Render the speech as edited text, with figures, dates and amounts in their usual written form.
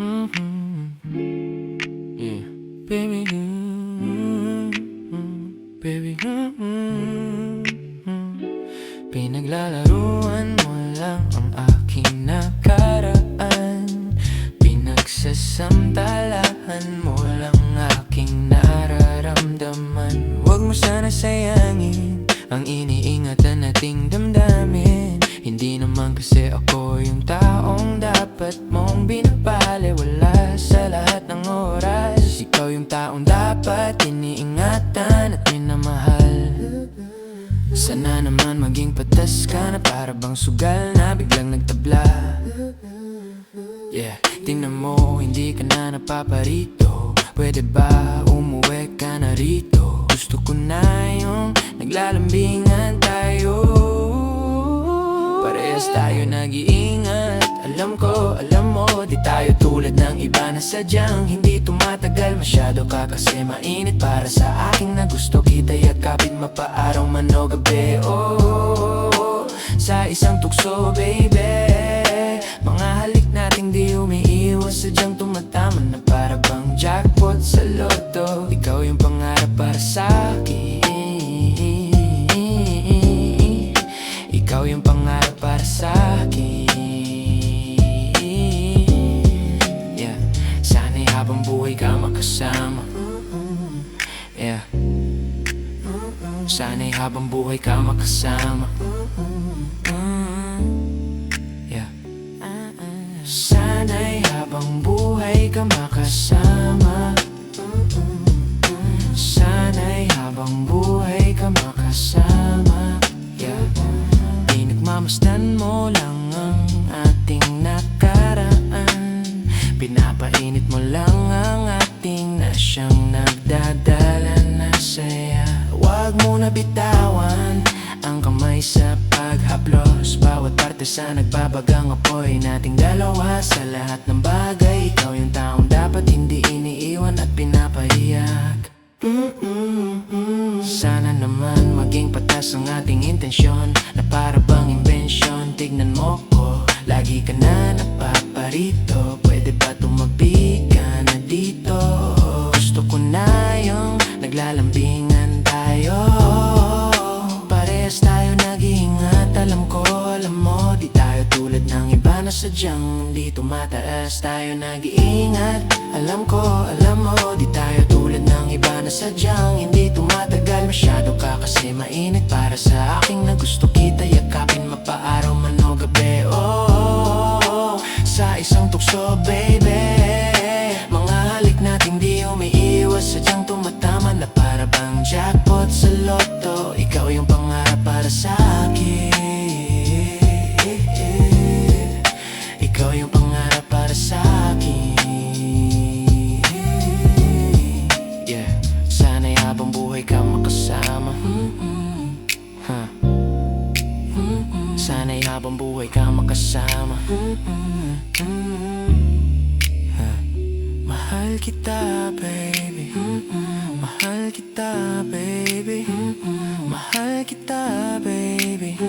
Yeah. Baby, baby, pinaglalaruan mo lang ang aking nakaraan, pinagsasamtalahan mo lang aking nararamdaman. Huwag mo sana sayangin ang iniingatan nating damdamin. Hindi naman kasi ako yung taong dapat mong binabaliwala sa lahat ng oras. Ikaw yung taong dapat iniingatan at minamahal. Sana naman maging patas ka na para bang sugal na biglang nagtabla. Yeah, tingnan mo, hindi ka na napaparito. Pwede ba umuwi ka na rito? Gusto ko na yung naglalambingan tayo. Parehas tayo nag-iingat. Alam ko, alam mo, di tayo tulad ng iba na sadyang hindi tumatagal. Masyado ka kasi mainit para sa aking na gusto kita yakapin mapaaraw man o gabi. Oh, sa isang tukso, baby. Mga halik nating di umiiwas, sadyang tumatama na para bang jackpot sa loto. Ikaw yung pangarap para sa'kin. Ikaw yung pangarap para sa'kin. Yeah. Sana'y habang buhay ka makasama. Yeah. Sana'y habang buhay ka makasama. Yeah. Sana'y habang buhay ka makasama. Sana'y habang buhay ka makasama. Yeah. Pinagmamasdan mo lang ang ating nakaraan. Pinapainit mo lang ang ating na siyang nagdadala na saya. Huwag mo na bitawan ang kamay sa paghaplos. Bawat parte sa nagbabagang apoy nating dalawa. Sa lahat ng bagay, ikaw yung taong dapat hindi iniiwan at pinapahiyak. Sana naman maging patas ang ating intensyon, na para bang imbensyon. Tignan mo ko, lagi ka na napaparito. Pwede ba tumabi ka na dito? Gusto ko na yung naglalambingan tayo. Parehas tayo nag-iingat. Alam ko, alam mo, di tayo tulad ng iba na sadyang di tumataas. Tayo nag-iingat. Alam ko, alam mo, di tayo tulad ng iba na sadyang hindi tumatagal. Masyado ka kasi mainit para sa aking na gusto kita yakapin mapaaraw man o gabi. Oh, sa isang tukso, baby. Mga halik nating di umiiwas, sadyang tumatama na para bang jackpot sa loto. Ikaw yung pangarap para sa'kin. Ikaw yung pangarap para sa'kin. Yeah. Sana'y habang buhay ka makasama. Sana'y habang buhay ka makasama. Mahal kita, baby. Mahal kita, baby. Mahal kita, baby.